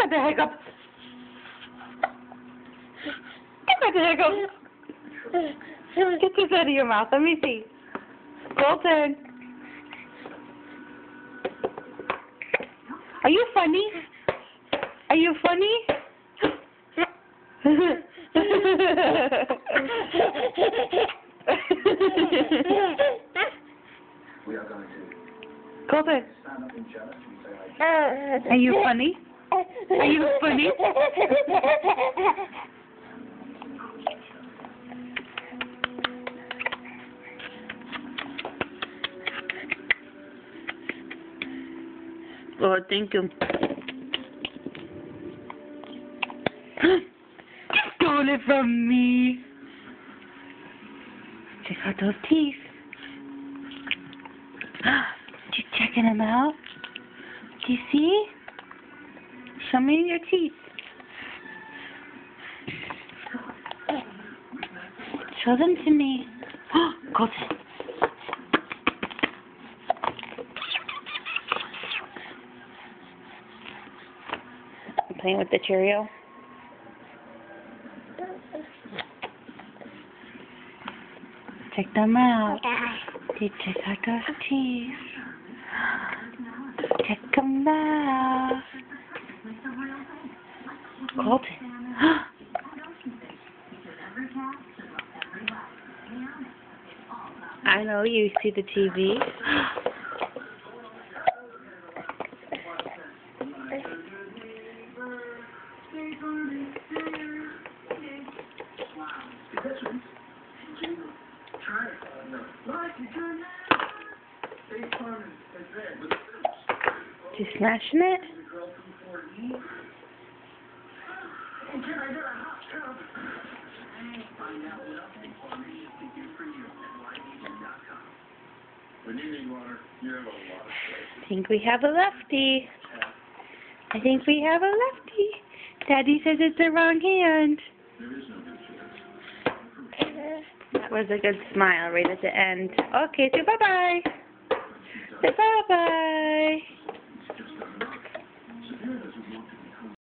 got the hiccups. You got the hiccups. Get this out of your mouth. Let me see. Colton. Are you funny? Are you funny? Colton. Are you funny? Are you funny? Lord, thank you. You stole it from me. Check out those teeth. You checking them out? Do you see? Show me your teeth. Show them to me. Colton. I'm playing with the Cheerio. Check them out. You check out those teeth. Check them out. Colton. I know you see the TV. You smashing it? I think we have a lefty. I think we have a lefty. Daddy says it's the wrong hand. That was a good smile right at the end. Okay, so bye-bye. Say bye-bye.